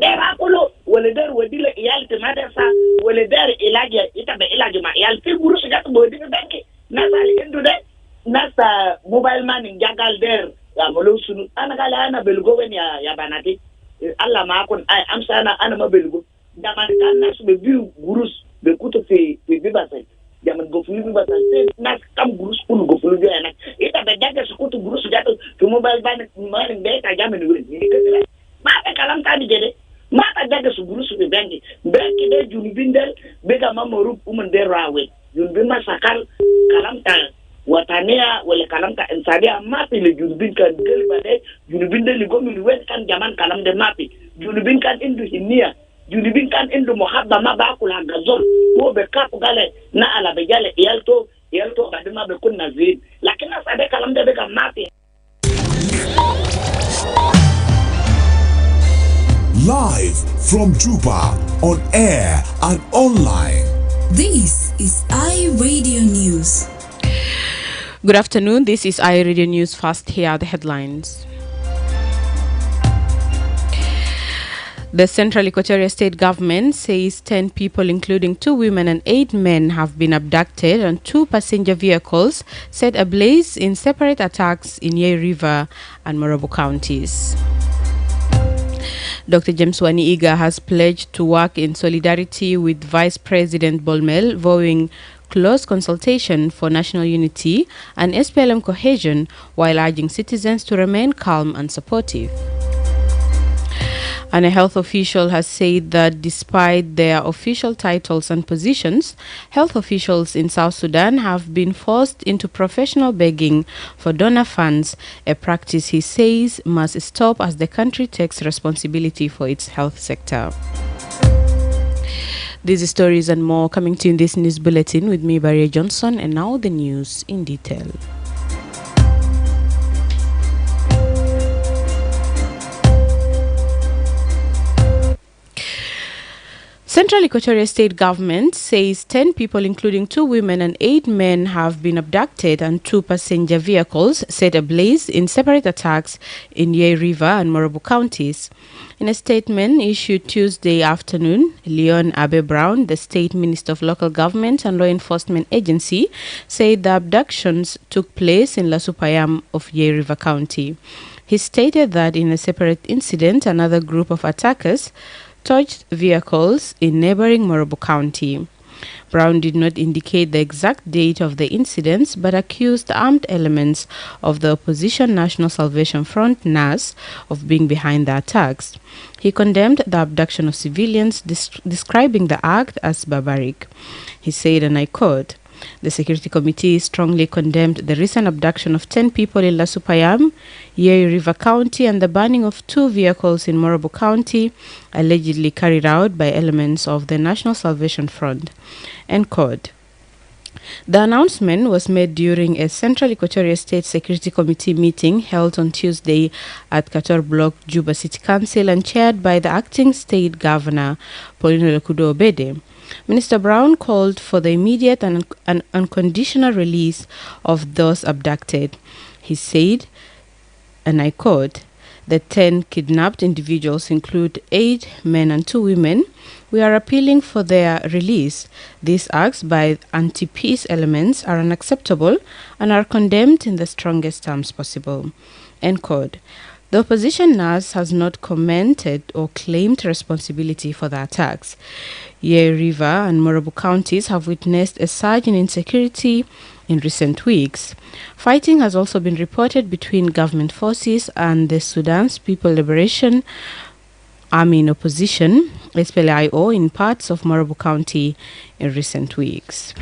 der akulo wala der wadila iyal te madrasa wala der ilaji ita be ilaji ma iyal fi guru su jatu bodi banki nasa indu de nasa mobile money jagal der ya molo sunu ana gala ana belgo wen ya banati Allah ma kun ay amsa ana ma belgo jaman kan nasu be bi gurus be kuto fi bibasa jaman go fi bibasa nas kam gurus kun go fi yana ita be jaga su kuto gurus jatu fi mobile money be ta jaman wuri ni ma ta kalam ta di jede ma ta jaga su gurus be banki de junubindel be ga mamoru de rawe junubin masakal kalam ta watania wala kalam ka insadia mapi le junubin kan gelba de junubin de ligomi wet kan jaman kalam de mapi junubin kan indu hinia junubin kan indu muhabba ma ba kula gazol wo be kap gale na ala be gale yalto badima be kun nazid lakini asade kalam de be ga mapi. Live from Juba, on air and online. This is iRadio News. Good afternoon. This is iRadio News. First, here are the headlines. The Central Equatoria State Government says 10 people, including 2 women and 8 men, have been abducted and 2 passenger vehicles set ablaze in separate attacks in Yei River and Morobo counties. Dr. James Wani Iga has pledged to work in solidarity with Vice President Bolmel, vowing close consultation for national unity and SPLM cohesion, while urging citizens to remain calm and supportive. And a health official has said that despite their official titles and positions, health officials in South Sudan have been forced into professional begging for donor funds, a practice he says must stop as the country takes responsibility for its health sector. These stories and more coming to you in this news bulletin with me, Baria Johnson, and now the news in detail. Central Equatoria State Government says 10 people, including 2 women and 8 men, have been abducted and 2 passenger vehicles set ablaze in separate attacks in Yei River and Morobo counties. In a statement issued Tuesday afternoon, Leon Abe Brown, the State Minister of Local Government and Law Enforcement Agency, said the abductions took place in Lasupayam of Yei River County. He stated that in a separate incident, another group of attackers touched vehicles in neighboring Morobo County. Brown did not indicate the exact date of the incidents, but accused armed elements of the opposition National Salvation Front (NAS) of being behind the attacks. He condemned the abduction of civilians, describing the act as barbaric. He said, and I quote, "The Security Committee strongly condemned the recent abduction of 10 people in Lasupayam, Yei River County, and the burning of 2 vehicles in Morobo County, allegedly carried out by elements of the National Salvation Front." End quote. The announcement was made during a Central Equatoria State Security Committee meeting held on Tuesday at Kator Block, Juba City Council, and chaired by the acting state governor, Paulino Lekudo Obede. Minister Brown called for the immediate and unconditional release of those abducted. He said, and I quote, "The 10 kidnapped individuals include 8 men and 2 women. We are appealing for their release. These acts by anti-peace elements are unacceptable and are condemned in the strongest terms possible." End quote. The opposition NAS has not commented or claimed responsibility for the attacks. Yei River and Morobo counties have witnessed a surge in insecurity in recent weeks. Fighting has also been reported between government forces and the Sudan's People Liberation Army in opposition, SPLIO, in parts of Morobo County in recent weeks.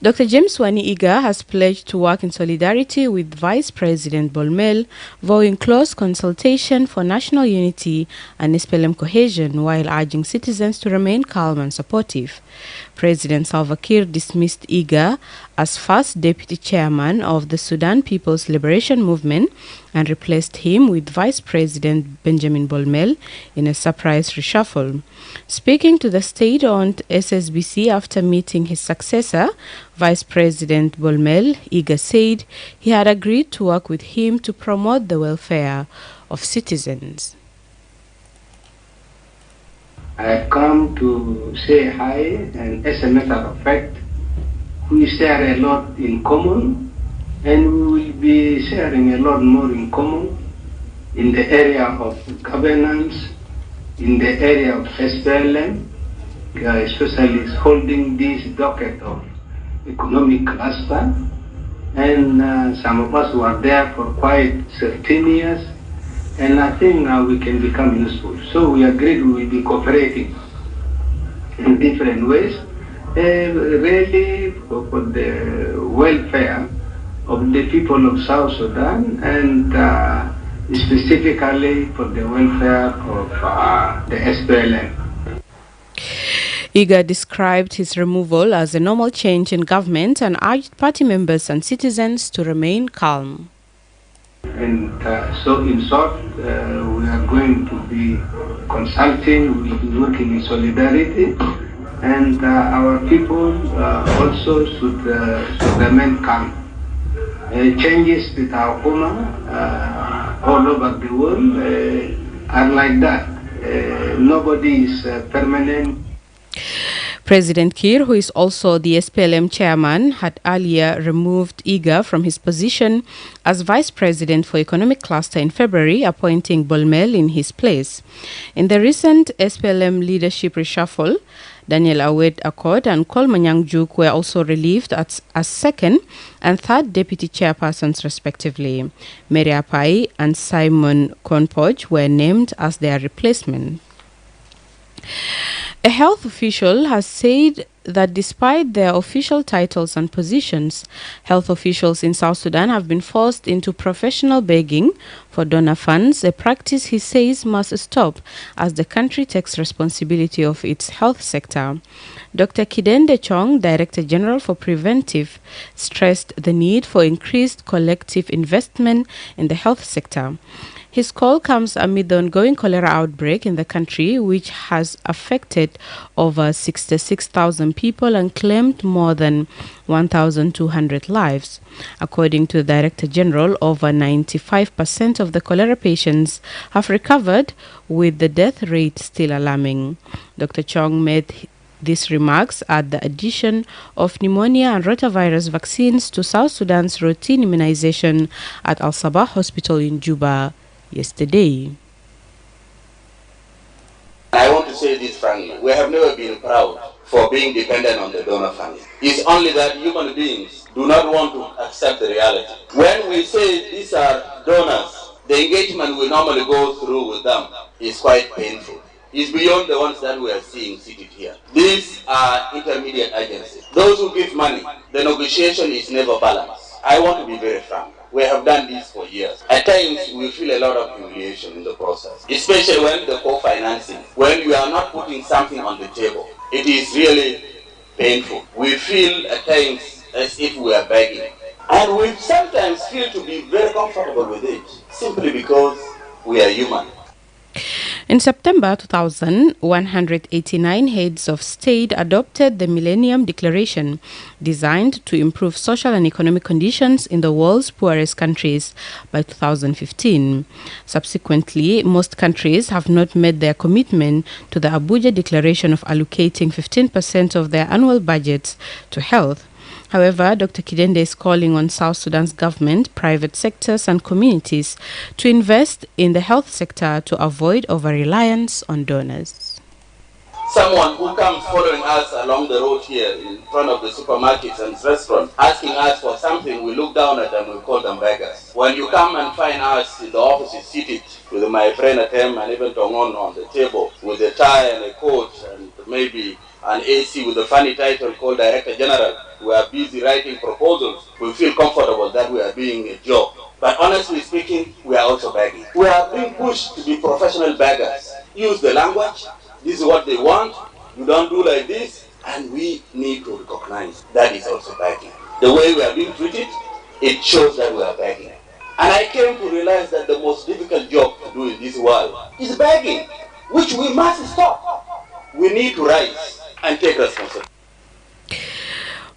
Dr. James Wani Iga has pledged to work in solidarity with Vice President Bolmel, vowing close consultation for national unity and SPLM cohesion, while urging citizens to remain calm and supportive. President Salva Kiir dismissed Iga as first deputy chairman of the Sudan People's Liberation Movement and replaced him with Vice President Benjamin Bolmel in a surprise reshuffle. Speaking to the state-owned SSBC after meeting his successor, Vice President Bolmel, Iga said he had agreed to work with him to promote the welfare of citizens. I've come to say hi, and as a matter of fact, we share a lot in common, and we will be sharing a lot more in common in the area of governance, in the area of SPLM, especially holding this docket of economic cluster. And some of us were there for quite 13 years, and I think now we can become useful. So we agreed we will be cooperating in different ways, really for the welfare of the people of South Sudan, and specifically for the welfare of the SPLM. Iga described his removal as a normal change in government and urged party members and citizens to remain calm. And so in short, we are going to be consulting, we will be working in solidarity, and our people also should remain calm. Changes with our all over the world are like that. Nobody is permanent. President Kiir, who is also the SPLM chairman, had earlier removed Iga from his position as vice president for economic cluster in February, appointing Bolmel in his place. In the recent SPLM leadership reshuffle, Daniel Awed Accord and Kolmanyang Juk were also relieved as second and third deputy chairpersons respectively. Mary Apai and Simon Konpoj were named as their replacement. A health official has said that despite their official titles and positions, health officials in South Sudan have been forced into professional begging for donor funds, a practice he says must stop as the country takes responsibility of its health sector. Dr. Kidende Chong, Director General for Preventive, stressed the need for increased collective investment in the health sector. His call comes amid the ongoing cholera outbreak in the country, which has affected over 66,000 people and claimed more than 1,200 lives. According to the Director General, over 95% of the cholera patients have recovered, with the death rate still alarming. Dr. Chong made these remarks at the addition of pneumonia and rotavirus vaccines to South Sudan's routine immunization at Al-Sabah Hospital in Juba yesterday. I want to say this frankly, we have never been proud for being dependent on the donor funding. It's only that human beings do not want to accept the reality. When we say these are donors, the engagement we normally go through with them is quite painful. It's beyond the ones that we are seeing seated here. These are intermediate agencies. Those who give money, the negotiation is never balanced. I want to be very frank. We have done this for years. At times, we feel a lot of humiliation in the process, especially when the co-financing, when you are not putting something on the table. It is really painful. We feel at times as if we are begging. And we sometimes feel to be very comfortable with it, simply because we are human. In September 2000, 189 heads of state adopted the Millennium Declaration, designed to improve social and economic conditions in the world's poorest countries by 2015. Subsequently, most countries have not met their commitment to the Abuja Declaration of allocating 15% of their annual budgets to health. However, Dr. Kidende is calling on South Sudan's government, private sectors and communities to invest in the health sector to avoid over-reliance on donors. Someone who comes following us along the road here in front of the supermarkets and restaurants, asking us for something, we look down at them, we call them beggars. When you come and find us in the office seated with my friend Atem and even Tongon on the table with a tie and a coat and maybe an AC with a funny title called Director General, we are busy writing proposals. We feel comfortable that we are doing a job. But honestly speaking, we are also begging. We are being pushed to be professional beggars. Use the language. This is what they want. You don't do like this. And we need to recognize that is also begging. The way we are being treated, it shows that we are begging. And I came to realize that the most difficult job to do in this world is begging, which we must stop. We need to rise and take responsibility.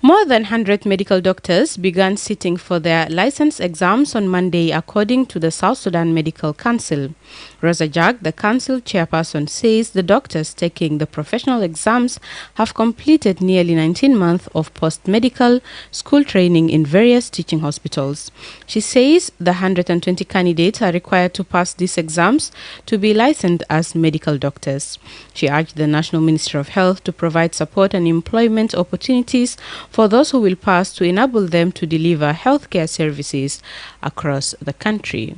More than 100 medical doctors began sitting for their license exams on Monday, according to the South Sudan Medical Council. Rosa Jack, the council chairperson, says the doctors taking the professional exams have completed nearly 19 months of post-medical school training in various teaching hospitals. She says the 120 candidates are required to pass these exams to be licensed as medical doctors. She urged the National Ministry of Health to provide support and employment opportunities for those who will pass to enable them to deliver healthcare services across the country.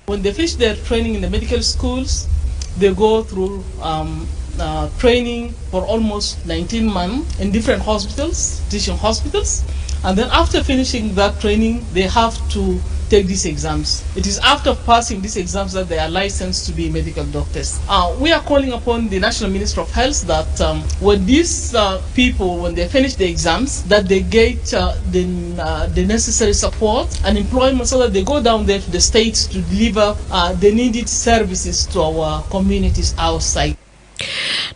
When they finish their training in the medical schools, they go through training for almost 19 months in different hospitals, teaching hospitals. And then after finishing that training, they have to take these exams. It is after passing these exams that they are licensed to be medical doctors. We are calling upon the National Minister of Health that when these people, when they finish the exams, that they get the necessary support and employment so that they go down there to the states to deliver the needed services to our communities outside.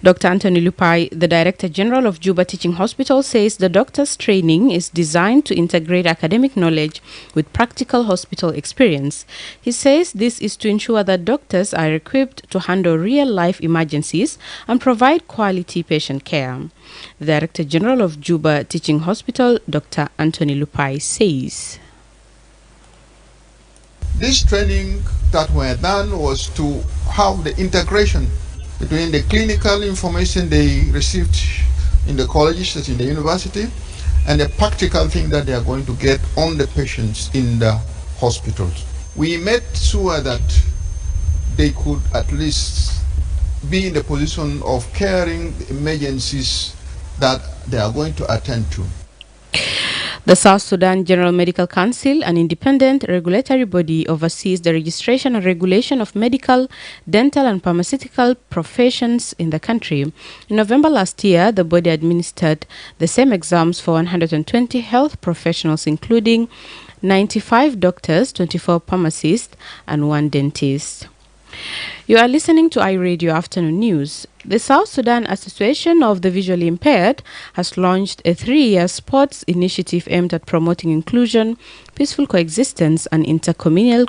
Dr. Anthony Lupai, the Director General of Juba Teaching Hospital, says the doctor's training is designed to integrate academic knowledge with practical hospital experience. He says this is to ensure that doctors are equipped to handle real-life emergencies and provide quality patient care. The Director General of Juba Teaching Hospital, Dr. Anthony Lupai, says this training that were done was to have the integration between the clinical information they received in the colleges, in the university, and the practical thing that they are going to get on the patients in the hospitals. We made sure that they could at least be in the position of caring the emergencies that they are going to attend to. The South Sudan General Medical Council, an independent regulatory body, oversees the registration and regulation of medical, dental and pharmaceutical professions in the country. In November last year, the body administered the same exams for 120 health professionals, including 95 doctors, 24 pharmacists and 1 dentist. You are listening to iRadio Afternoon News. The South Sudan Association of the Visually Impaired has launched a 3-year sports initiative aimed at promoting inclusion, peaceful coexistence, and intercommunal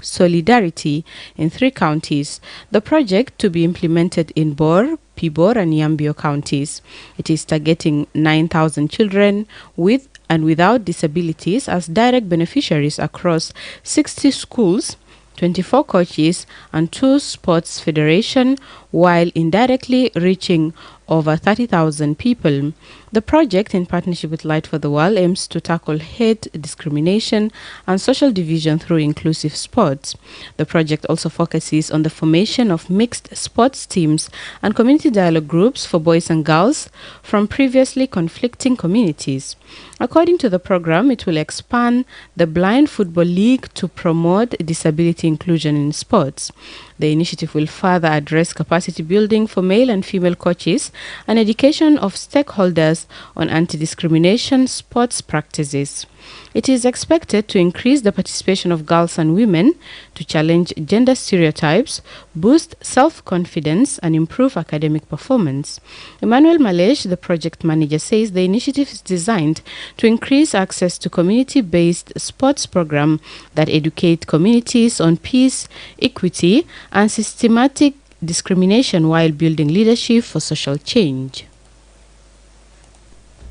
solidarity in 3 counties. The project, to be implemented in Bor, Pibor, and Yambio counties. It is targeting 9,000 children with and without disabilities as direct beneficiaries across 60 schools, 24 coaches and 2 sports federations, while indirectly reaching over 30,000 people. The project, in partnership with Light for the World, aims to tackle hate, discrimination, and social division through inclusive sports. The project also focuses on the formation of mixed sports teams and community dialogue groups for boys and girls from previously conflicting communities. According to the program, it will expand the Blind Football League to promote disability inclusion in sports. The initiative will further address capacity building for male and female coaches and education of stakeholders on anti-discrimination sports practices. It is expected to increase the participation of girls and women, to challenge gender stereotypes, boost self-confidence, and improve academic performance. Emmanuel Malesh, the project manager, says the initiative is designed to increase access to community-based sports programs that educate communities on peace, equity, and systematic discrimination while building leadership for social change.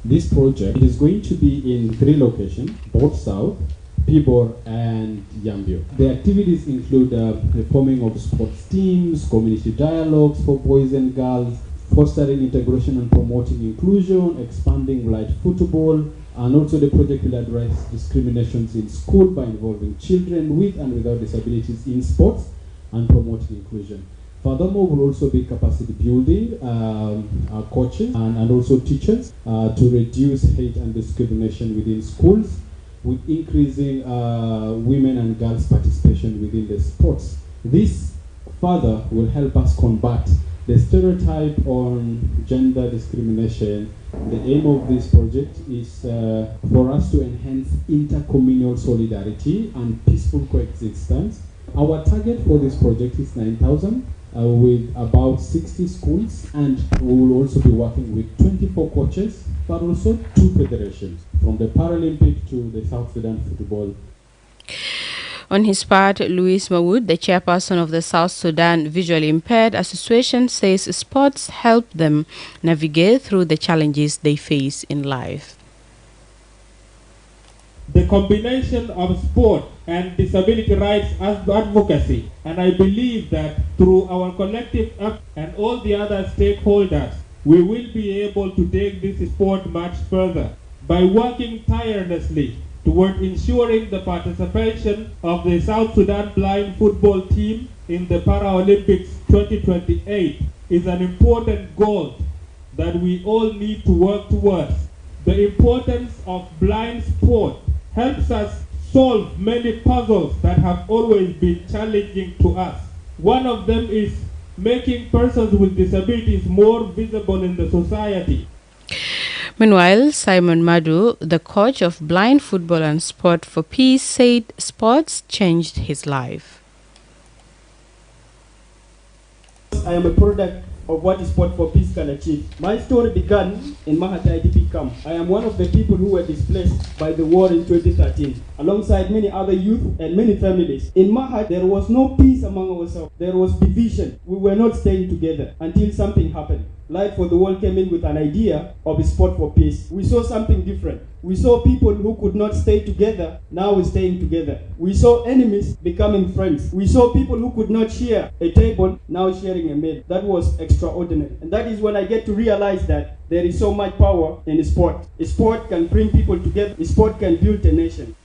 This project is going to be in 3 locations, both South, Pibor and Yambio. The activities include the forming of sports teams, community dialogues for boys and girls, fostering integration and promoting inclusion, expanding light football, and also the project will address discriminations in school by involving children with and without disabilities in sports and promoting inclusion. Furthermore, will also be capacity building coaches and also teachers to reduce hate and discrimination within schools, with increasing women and girls' participation within the sports. This further will help us combat the stereotype on gender discrimination. The aim of this project is for us to enhance intercommunal solidarity and peaceful coexistence. Our target for this project is 9,000. With about 60 schools, and we will also be working with 24 coaches but also 2 federations, from the Paralympic to the South Sudan Football. On his part, Louis Mawood, the chairperson of the South Sudan Visually Impaired Association, says sports help them navigate through the challenges they face in life. The combination of sport and disability rights advocacy, and I believe that through our collective effort and all the other stakeholders, we will be able to take this sport much further by working tirelessly toward ensuring the participation of the South Sudan blind football team in the Paralympics 2028 is an important goal that we all need to work towards. The importance of blind sport helps us solve many puzzles that have always been challenging to us. One of them is making persons with disabilities more visible in the society. Meanwhile, Simon Madu, the coach of Blind Football and Sport for Peace, said sports changed his life. I am a product of what Sport for Peace can achieve. My story began in Mahata IDP camp. I am one of the people who were displaced by the war in 2013, alongside many other youth and many families. In Mahat, there was no peace among ourselves. There was division. We were not staying together until something happened. Light for the World came in with an idea of Sport for Peace. We saw something different. We saw people who could not stay together, now we're staying together. We saw enemies becoming friends. We saw people who could not share a table, now sharing a meal. That was extraordinary. And that is when I get to realize that there is so much power in sport. Sport can bring people together. Sport can build a nation.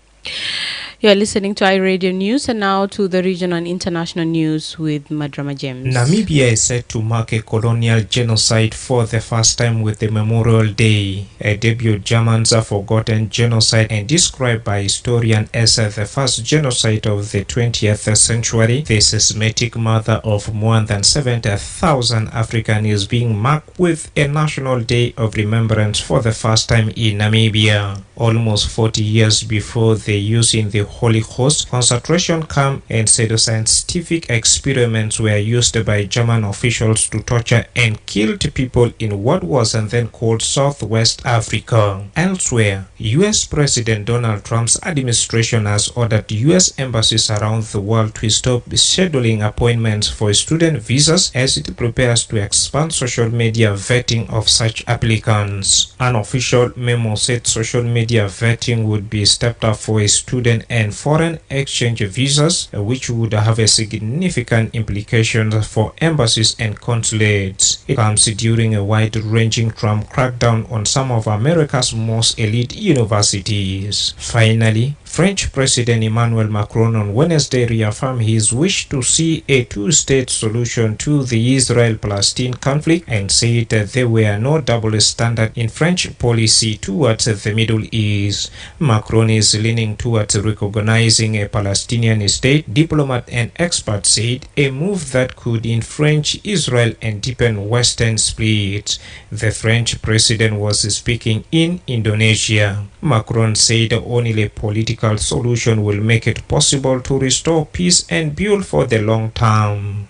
You're listening to iRadio News, and now to the regional and international news with Madrama James. Namibia is set to mark a colonial genocide for the first time with the Memorial Day, a debut Germans are forgotten genocide and described by historians as the first genocide of the 20th century. The systematic mother of more than 70,000 Africans is being marked with a national day of remembrance for the first time in Namibia. Almost 40 years before the use in the Holocaust, concentration camp and pseudo-scientific experiments were used by German officials to torture and kill people in what was and then called Southwest Africa. Elsewhere, U.S. President Donald Trump's administration has ordered U.S. embassies around the world to stop scheduling appointments for student visas as it prepares to expand social media vetting of such applicants. An official memo said social media vetting would be stepped up for student and foreign exchange visas, which would have a significant implications for embassies and consulates. It comes during a wide-ranging Trump crackdown on some of America's most elite universities. Finally, French President Emmanuel Macron on Wednesday reaffirmed his wish to see a two-state solution to the Israel-Palestine conflict and said that there were no double standards in French policy towards the Middle East. Macron is leaning towards recognizing a Palestinian state. Diplomat and experts said a move that could entrench Israel and deepen Western split. The French president was speaking in Indonesia. Macron said only a political solution will make it possible to restore peace and build for the long term.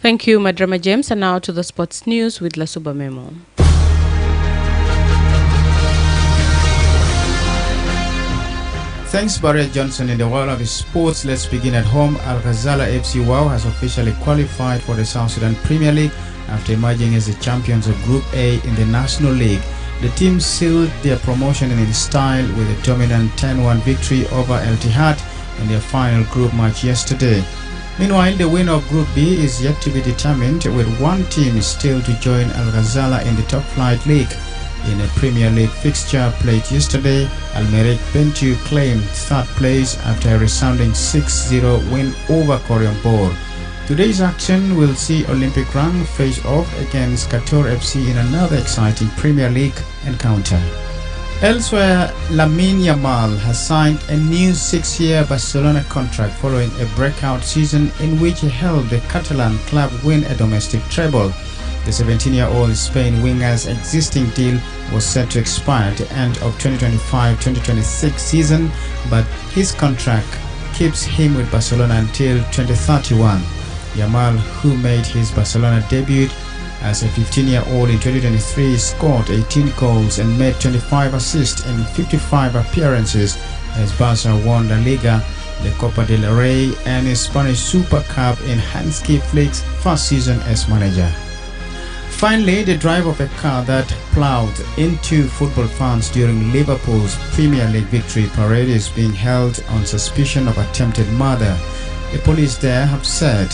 Thank you, Madrama James. And now to the sports news with Lasuba Memo. Thanks, Baria Johnson. In the world of sports, let's begin at home. Al Ghazala FC WOW has officially qualified for the South Sudan Premier League after emerging as the champions of Group A in the National League. The team sealed their promotion in style with a dominant 10-1 victory over El Tihad in their final group match yesterday. Meanwhile, the winner of Group B is yet to be determined, with one team still to join Al Ghazala in the top flight league. In a Premier League fixture played yesterday, Al Merreikh Bentiu claimed third place after a resounding 6-0 win over Koryambor. Today's action will see Olympic Rang face off against Qatar FC in another exciting Premier League encounter. Elsewhere, Lamine Yamal has signed a new 6-year Barcelona contract following a breakout season in which he helped the Catalan club win a domestic treble. The 17-year-old Spain winger's existing deal was set to expire at the end of 2025-2026 season, but his contract keeps him with Barcelona until 2031. Yamal, who made his Barcelona debut As a 15-year-old in 2023, he scored 18 goals and made 25 assists in 55 appearances as Barca won La Liga, the Copa del Rey and the Spanish Super Cup in Hansi Flick's first season as manager. Finally, the driver of a car that plowed into football fans during Liverpool's Premier League victory parade is being held on suspicion of attempted murder. The police there have said.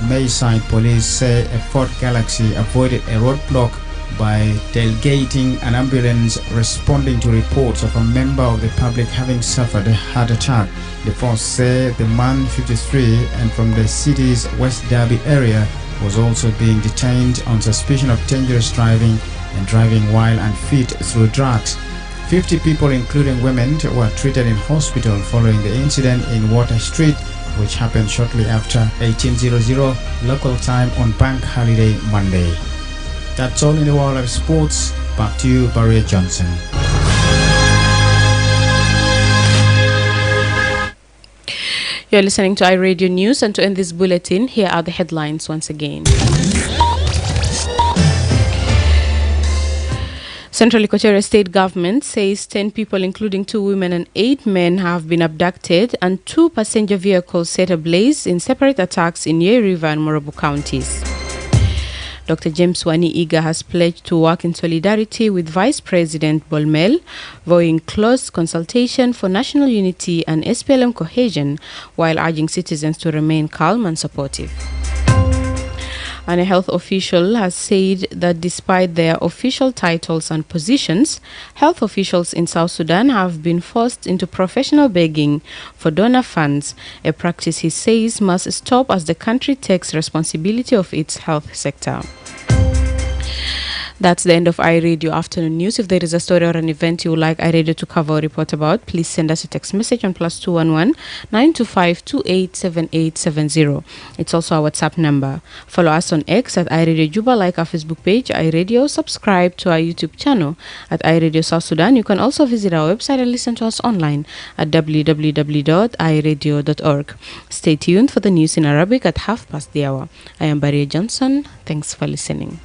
Mayside police say a Ford Galaxy avoided a roadblock by tailgating an ambulance responding to reports of a member of the public having suffered a heart attack. The force say the man, 53 and from the city's West Derby area, was also being detained on suspicion of dangerous driving and driving while unfit through drugs. 50 people, including women, were treated in hospital following the incident in Water Street, which happened shortly after 1800 local time on Bank Holiday Monday. That's all in the world of sports. Back to you, Baria Johnson. You're listening to iRadio News, and to end this bulletin, here are the headlines once again. Central Equatoria State Government says 10 people, including 2 women and 8 men, have been abducted and 2 passenger vehicles set ablaze in separate attacks in Yei River and Morobo counties. Dr. James Wani Iga has pledged to work in solidarity with Vice President Bolmel, vowing close consultation for national unity and SPLM cohesion, while urging citizens to remain calm and supportive. And a health official has said that despite their official titles and positions, health officials in South Sudan have been forced into professional begging for donor funds, a practice he says must stop as the country takes responsibility of its health sector. That's the end of iRadio Afternoon News. If there is a story or an event you would like iRadio to cover or report about, please send us a text message on +211 925 287870. It's also our WhatsApp number. Follow us on X at iRadio Juba, like our Facebook page, iRadio, subscribe to our YouTube channel at iRadio South Sudan. You can also visit our website and listen to us online at www.iradio.org. Stay tuned for the news in Arabic at 1:30. I am Baria Johnson. Thanks for listening.